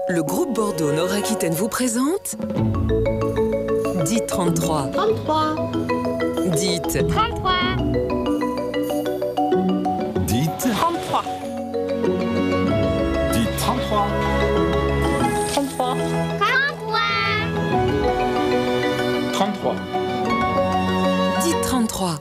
Le groupe Bordeaux Nord-Aquitaine vous présente Dites 33. 33. Dites 33. Dites 33. Dites 33. 33. 33. Dites 33.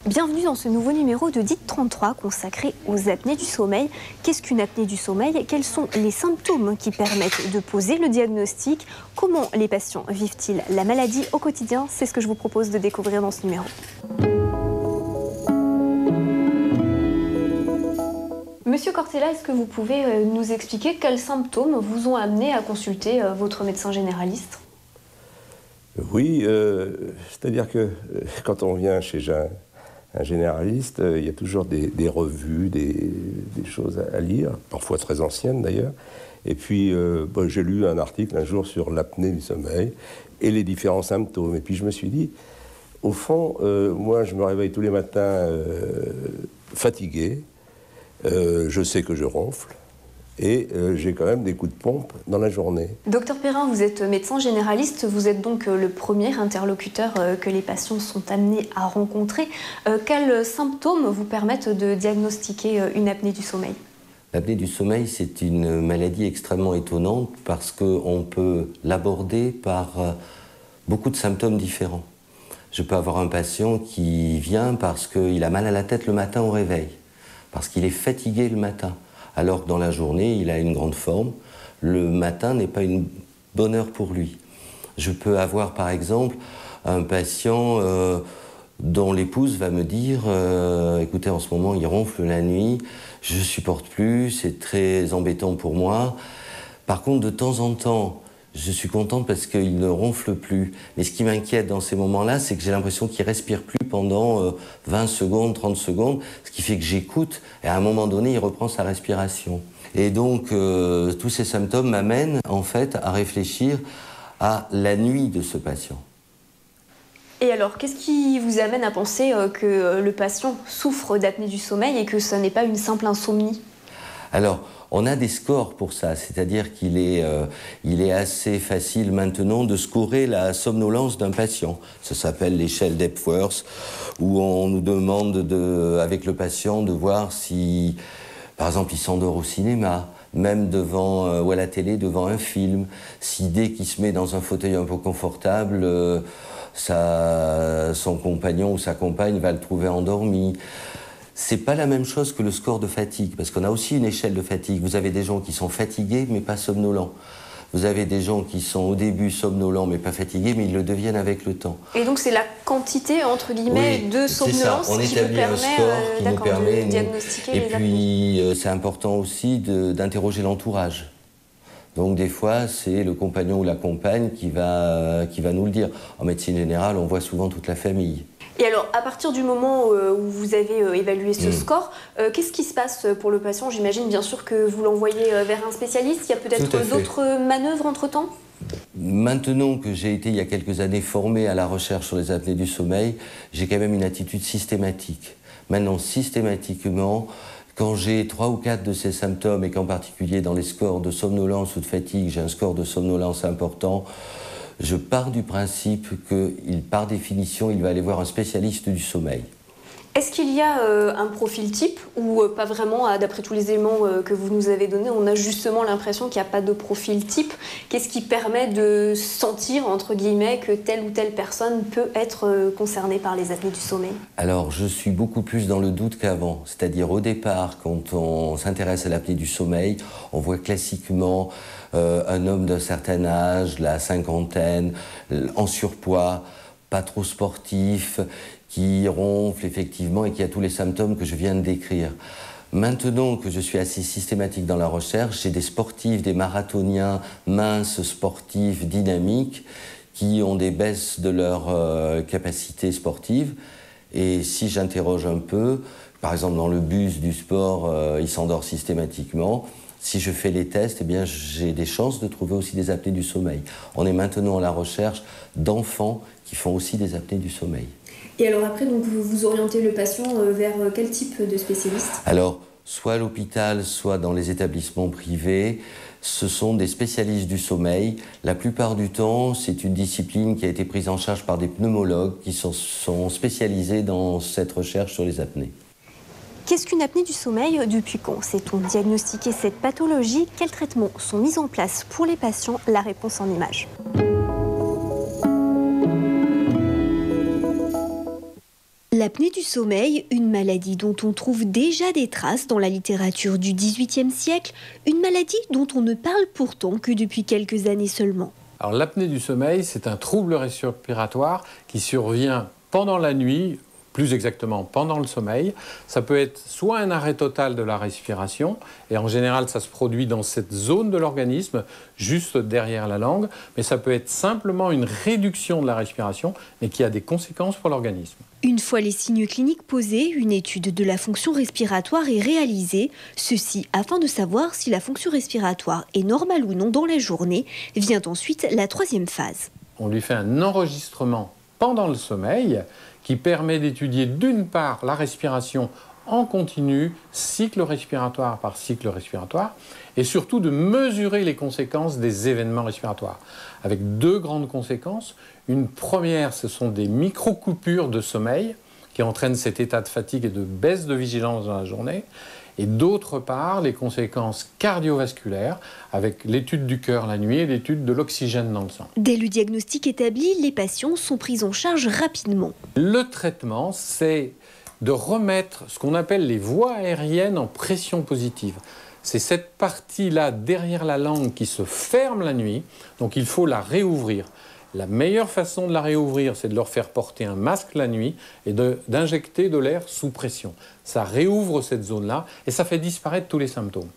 Bienvenue dans ce nouveau numéro de Dites 33 consacré aux apnées du sommeil. Qu'est-ce qu'une apnée du sommeil? Quels sont les symptômes qui permettent de poser le diagnostic? Comment les patients vivent-ils la maladie au quotidien? C'est ce que je vous propose de découvrir dans ce numéro. Monsieur Cortella, est-ce que vous pouvez nous expliquer quels symptômes vous ont amené à consulter votre médecin généraliste? Oui, c'est-à-dire que quand on vient chez un généraliste, il y a toujours des revues, des choses à lire, parfois très anciennes d'ailleurs. Et puis, j'ai lu un article un jour sur l'apnée du sommeil et les différents symptômes. Et puis je me suis dit, au fond, moi je me réveille tous les matins fatigué, je sais que je ronfle, et j'ai quand même des coups de pompe dans la journée. Docteur Perrin, vous êtes médecin généraliste, vous êtes donc le premier interlocuteur que les patients sont amenés à rencontrer. Quels symptômes vous permettent de diagnostiquer une apnée du sommeil? L'apnée du sommeil, c'est une maladie extrêmement étonnante parce qu'on peut l'aborder par beaucoup de symptômes différents. Je peux avoir un patient qui vient parce qu'il a mal à la tête le matin au réveil, parce qu'il est fatigué le matin, alors que dans la journée, il a une grande forme. Le matin n'est pas une bonne heure pour lui. Je peux avoir, par exemple, un patient dont l'épouse va me dire « Écoutez, en ce moment, il ronfle la nuit, je ne supporte plus, c'est très embêtant pour moi. » Par contre, de temps en temps, je suis contente parce qu'il ne ronfle plus. Mais ce qui m'inquiète dans ces moments-là, c'est que j'ai l'impression qu'il ne respire plus pendant 20 secondes, 30 secondes, ce qui fait que j'écoute, et à un moment donné, il reprend sa respiration. Et donc, tous ces symptômes m'amènent, en fait, à réfléchir à la nuit de ce patient. Et alors, qu'est-ce qui vous amène à penser que le patient souffre d'apnée du sommeil et que ce n'est pas une simple insomnie? Alors, on a des scores pour ça, c'est-à-dire qu'il est assez facile maintenant de scorer la somnolence d'un patient. Ça s'appelle l'échelle d'Epworth, où on nous demande, avec le patient, de voir si, par exemple, il s'endort au cinéma, même devant, ou à la télé, devant un film, si dès qu'il se met dans un fauteuil un peu confortable, son compagnon ou sa compagne va le trouver endormi. C'est pas la même chose que le score de fatigue, parce qu'on a aussi une échelle de fatigue. Vous avez des gens qui sont fatigués, mais pas somnolents. Vous avez des gens qui sont au début somnolents, mais pas fatigués, mais ils le deviennent avec le temps. Et donc c'est la quantité, entre guillemets, de somnolence qui vous permet de diagnostiquer les apnées. Et puis, c'est important aussi d'interroger l'entourage. Donc des fois, c'est le compagnon ou la compagne qui va nous le dire. En médecine générale, on voit souvent toute la famille. Et alors, à partir du moment où vous avez évalué ce score, qu'est-ce qui se passe pour le patient? J'imagine bien sûr que vous l'envoyez vers un spécialiste. Il y a peut-être d'autres manœuvres entre-temps? Maintenant que j'ai été, il y a quelques années, formé à la recherche sur les apnées du sommeil, j'ai quand même une attitude systématique. Maintenant, systématiquement, quand j'ai 3 ou 4 de ces symptômes, et qu'en particulier dans les scores de somnolence ou de fatigue, j'ai un score de somnolence important, je pars du principe que, par définition, il va aller voir un spécialiste du sommeil. Est-ce qu'il y a un profil type ou pas vraiment, d'après tous les éléments que vous nous avez donnés, on a justement l'impression qu'il n'y a pas de profil type? Qu'est-ce qui permet de sentir, entre guillemets, que telle ou telle personne peut être concernée par les apnées du sommeil? Alors, je suis beaucoup plus dans le doute qu'avant. C'est-à-dire, au départ, quand on s'intéresse à l'apnée du sommeil, on voit classiquement un homme d'un certain âge, la cinquantaine, en surpoids, pas trop sportif, qui ronfle effectivement et qui a tous les symptômes que je viens de décrire. Maintenant que je suis assez systématique dans la recherche, j'ai des sportifs, des marathoniens minces, sportifs, dynamiques, qui ont des baisses de leur capacité sportive. Et si j'interroge un peu, par exemple dans le bus du sport, il s'endort systématiquement. Si je fais les tests, eh bien, j'ai des chances de trouver aussi des apnées du sommeil. On est maintenant à la recherche d'enfants qui font aussi des apnées du sommeil. Et alors après, donc, vous orientez le patient vers quel type de spécialiste? Alors, soit à l'hôpital, soit dans les établissements privés, ce sont des spécialistes du sommeil. La plupart du temps, c'est une discipline qui a été prise en charge par des pneumologues qui sont spécialisés dans cette recherche sur les apnées. Qu'est-ce qu'une apnée du sommeil? Depuis quand sait-on diagnostiquer cette pathologie? Quels traitements sont mis en place pour les patients? La réponse en images. L'apnée du sommeil, une maladie dont on trouve déjà des traces dans la littérature du XVIIIe siècle, une maladie dont on ne parle pourtant que depuis quelques années seulement. Alors l'apnée du sommeil, c'est un trouble respiratoire qui survient pendant la nuit, plus exactement pendant le sommeil. Ça peut être soit un arrêt total de la respiration, et en général ça se produit dans cette zone de l'organisme, juste derrière la langue, mais ça peut être simplement une réduction de la respiration, mais qui a des conséquences pour l'organisme. Une fois les signes cliniques posés, une étude de la fonction respiratoire est réalisée. Ceci afin de savoir si la fonction respiratoire est normale ou non dans la journée. Vient ensuite la troisième phase. On lui fait un enregistrement pendant le sommeil qui permet d'étudier d'une part la respiration en continu, cycle respiratoire par cycle respiratoire, et surtout de mesurer les conséquences des événements respiratoires, avec deux grandes conséquences. Une première, ce sont des micro-coupures de sommeil qui entraînent cet état de fatigue et de baisse de vigilance dans la journée, et d'autre part, les conséquences cardiovasculaires, avec l'étude du cœur la nuit et l'étude de l'oxygène dans le sang. Dès le diagnostic établi, les patients sont pris en charge rapidement. Le traitement, c'est de remettre ce qu'on appelle les voies aériennes en pression positive. C'est cette partie-là derrière la langue qui se ferme la nuit, donc il faut la réouvrir. La meilleure façon de la réouvrir, c'est de leur faire porter un masque la nuit et d'injecter de l'air sous pression. Ça réouvre cette zone-là et ça fait disparaître tous les symptômes.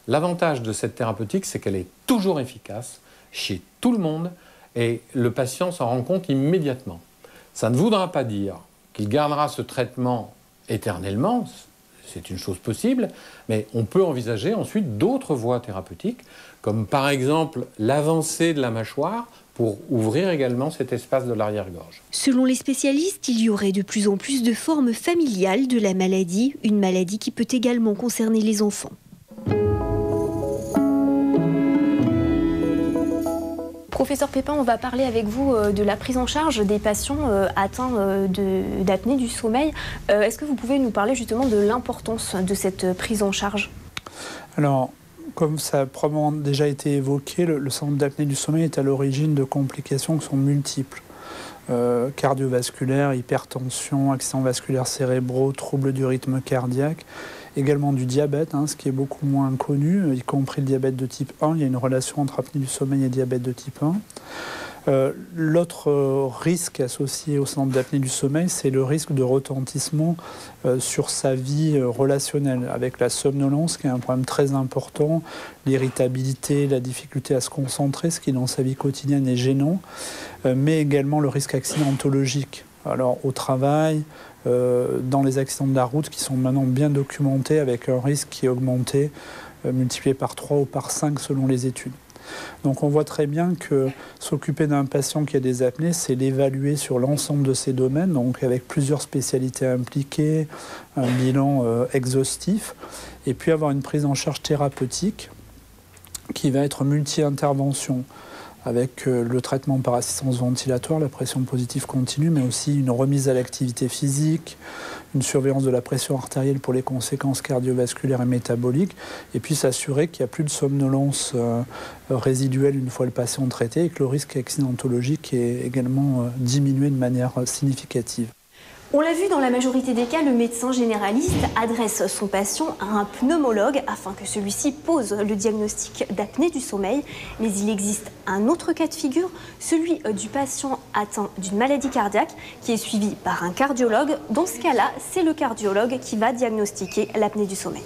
L'avantage de cette thérapeutique, c'est qu'elle est toujours efficace chez tout le monde et le patient s'en rend compte immédiatement. Ça ne voudra pas dire qu'il gardera ce traitement éternellement, c'est une chose possible, mais on peut envisager ensuite d'autres voies thérapeutiques, comme par exemple l'avancée de la mâchoire pour ouvrir également cet espace de l'arrière-gorge. Selon les spécialistes, il y aurait de plus en plus de formes familiales de la maladie, une maladie qui peut également concerner les enfants. Professeur Pépin, on va parler avec vous de la prise en charge des patients atteints d'apnée du sommeil. Est-ce que vous pouvez nous parler justement de l'importance de cette prise en charge? Alors, comme ça a probablement déjà été évoqué, le syndrome d'apnée du sommeil est à l'origine de complications qui sont multiples. Cardiovasculaires, hypertension, accidents vasculaires cérébraux, troubles du rythme cardiaque, également du diabète, ce qui est beaucoup moins connu, y compris le diabète de type 1. Il y a une relation entre apnée du sommeil et diabète de type 1. L'autre risque associé au syndrome d'apnée du sommeil, c'est le risque de retentissement sur sa vie relationnelle, avec la somnolence qui est un problème très important, l'irritabilité, la difficulté à se concentrer, ce qui dans sa vie quotidienne est gênant, mais également le risque accidentologique. Alors au travail, dans les accidents de la route qui sont maintenant bien documentés avec un risque qui est augmenté, multiplié par 3 ou par 5 selon les études. Donc on voit très bien que s'occuper d'un patient qui a des apnées, c'est l'évaluer sur l'ensemble de ces domaines, donc avec plusieurs spécialités impliquées, un bilan exhaustif, et puis avoir une prise en charge thérapeutique qui va être multi-intervention, avec le traitement par assistance ventilatoire, la pression positive continue, mais aussi une remise à l'activité physique, une surveillance de la pression artérielle pour les conséquences cardiovasculaires et métaboliques, et puis s'assurer qu'il n'y a plus de somnolence résiduelle une fois le patient traité et que le risque accidentologique est également diminué de manière significative. On l'a vu, dans la majorité des cas, le médecin généraliste adresse son patient à un pneumologue afin que celui-ci pose le diagnostic d'apnée du sommeil. Mais il existe un autre cas de figure, celui du patient atteint d'une maladie cardiaque qui est suivi par un cardiologue. Dans ce cas-là, c'est le cardiologue qui va diagnostiquer l'apnée du sommeil.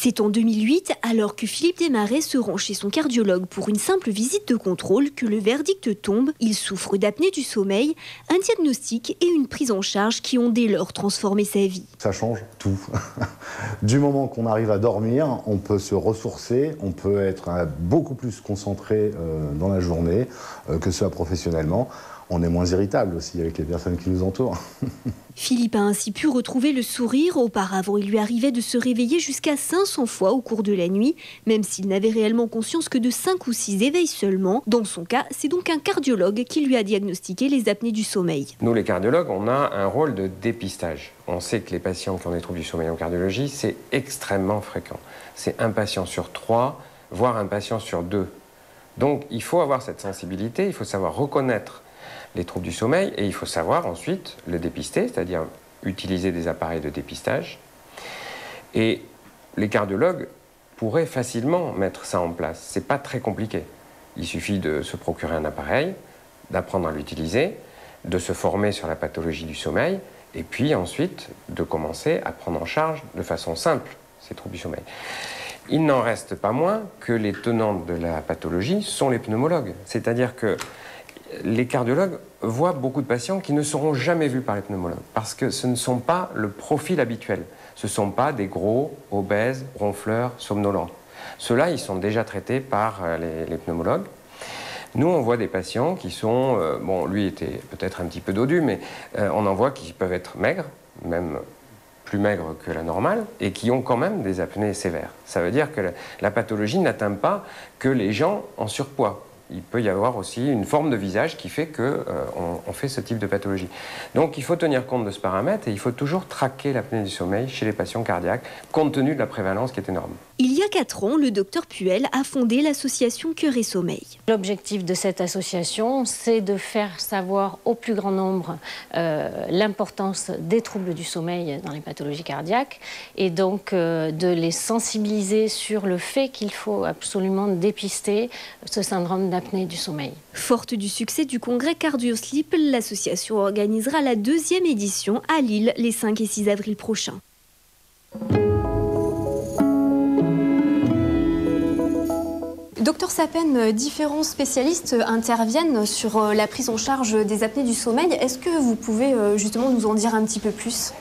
C'est en 2008, alors que Philippe Desmarais se rend chez son cardiologue pour une simple visite de contrôle, que le verdict tombe. Il souffre d'apnée du sommeil, un diagnostic et une prise en charge qui ont dès lors transformé sa vie. Ça change tout. Du moment qu'on arrive à dormir, on peut se ressourcer, on peut être beaucoup plus concentré dans la journée, que ce soit professionnellement. on est moins irritable aussi avec les personnes qui nous entourent. Philippe a ainsi pu retrouver le sourire. Auparavant, il lui arrivait de se réveiller jusqu'à 500 fois au cours de la nuit, même s'il n'avait réellement conscience que de 5 ou 6 éveils seulement. Dans son cas, c'est donc un cardiologue qui lui a diagnostiqué les apnées du sommeil. Nous, les cardiologues, on a un rôle de dépistage. On sait que les patients qui ont des troubles du sommeil en cardiologie, c'est extrêmement fréquent. C'est un patient sur 3, voire un patient sur 2. Donc, il faut avoir cette sensibilité, il faut savoir reconnaître les troubles du sommeil et il faut savoir ensuite le dépister, c'est-à-dire utiliser des appareils de dépistage. Et les cardiologues pourraient facilement mettre ça en place. C'est pas très compliqué. Il suffit de se procurer un appareil, d'apprendre à l'utiliser, de se former sur la pathologie du sommeil et puis ensuite de commencer à prendre en charge de façon simple ces troubles du sommeil. Il n'en reste pas moins que les tenants de la pathologie sont les pneumologues. C'est-à-dire que les cardiologues voient beaucoup de patients qui ne seront jamais vus par les pneumologues parce que ce ne sont pas le profil habituel. Ce ne sont pas des gros, obèses, ronfleurs, somnolents. Ceux-là, ils sont déjà traités par les pneumologues. Nous, on voit des patients qui sont... bon, lui était peut-être un petit peu dodu, mais on en voit qui peuvent être maigres, même plus maigres que la normale, et qui ont quand même des apnées sévères. Ça veut dire que la pathologie n'atteint pas que les gens en surpoids. Il peut y avoir aussi une forme de visage qui fait qu'on fait ce type de pathologie. Donc il faut tenir compte de ce paramètre et il faut toujours traquer l'apnée du sommeil chez les patients cardiaques, compte tenu de la prévalence qui est énorme. Il y a 4 ans, le docteur Puel a fondé l'association Cœur et Sommeil. L'objectif de cette association, c'est de faire savoir au plus grand nombre l'importance des troubles du sommeil dans les pathologies cardiaques et donc de les sensibiliser sur le fait qu'il faut absolument dépister ce syndrome d'apnée du sommeil. Forte du succès du congrès CardioSleep, l'association organisera la 2e édition à Lille les 5 et 6 avril prochains. Docteur Sapen, différents spécialistes interviennent sur la prise en charge des apnées du sommeil. Est-ce que vous pouvez justement nous en dire un petit peu plus ?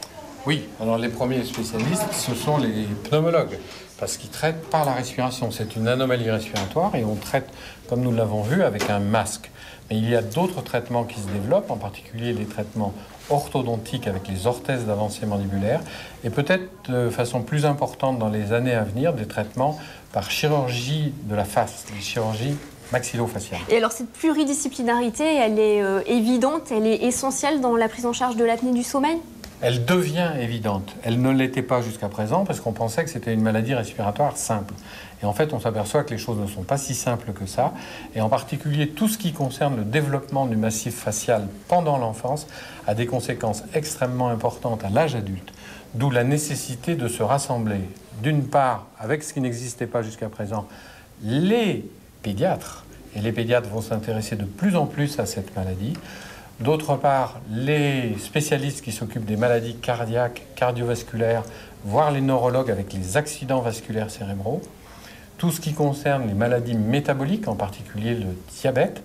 Oui, alors les premiers spécialistes, ce sont les pneumologues, parce qu'ils traitent par la respiration. C'est une anomalie respiratoire et on traite, comme nous l'avons vu, avec un masque. Mais il y a d'autres traitements qui se développent, en particulier les traitements orthodontiques avec les orthèses d'avancée mandibulaire, et peut-être de façon plus importante dans les années à venir, des traitements par chirurgie de la face, des chirurgies maxillo-faciales. Et alors cette pluridisciplinarité, elle est évidente, elle est essentielle dans la prise en charge de l'apnée du sommeil ? Elle devient évidente. Elle ne l'était pas jusqu'à présent parce qu'on pensait que c'était une maladie respiratoire simple. Et en fait, on s'aperçoit que les choses ne sont pas si simples que ça. Et en particulier, tout ce qui concerne le développement du massif facial pendant l'enfance a des conséquences extrêmement importantes à l'âge adulte. D'où la nécessité de se rassembler, d'une part, avec ce qui n'existait pas jusqu'à présent, les pédiatres. Et les pédiatres vont s'intéresser de plus en plus à cette maladie. D'autre part, les spécialistes qui s'occupent des maladies cardiaques, cardiovasculaires, voire les neurologues avec les accidents vasculaires cérébraux. Tout ce qui concerne les maladies métaboliques, en particulier le diabète,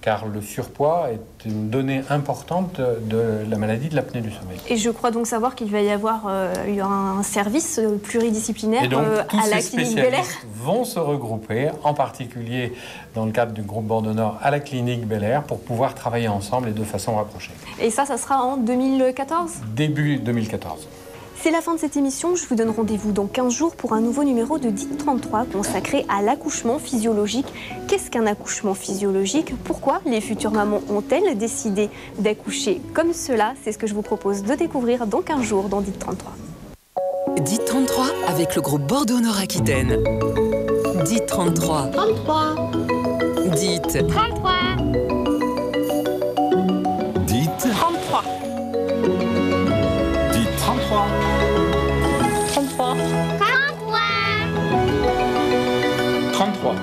car le surpoids est une donnée importante de la maladie de l'apnée du sommeil. Et je crois donc savoir qu'il va y avoir un service pluridisciplinaire à la clinique Bel Air. Vont se regrouper, en particulier dans le cadre du groupe Bordeaux Nord, à la clinique Bel Air, pour pouvoir travailler ensemble et de façon rapprochée. Et ça sera en 2014 ? Début 2014. C'est la fin de cette émission. Je vous donne rendez-vous dans 15 jours pour un nouveau numéro de DIT 33 consacré à l'accouchement physiologique. Qu'est-ce qu'un accouchement physiologique ? Pourquoi les futures mamans ont-elles décidé d'accoucher comme cela ? C'est ce que je vous propose de découvrir dans 15 jours dans DIT 33. DIT 33 avec le groupe Bordeaux Nord Aquitaine. DIT 33. 33. DIT 33. DIT 33. 33. 33. 33.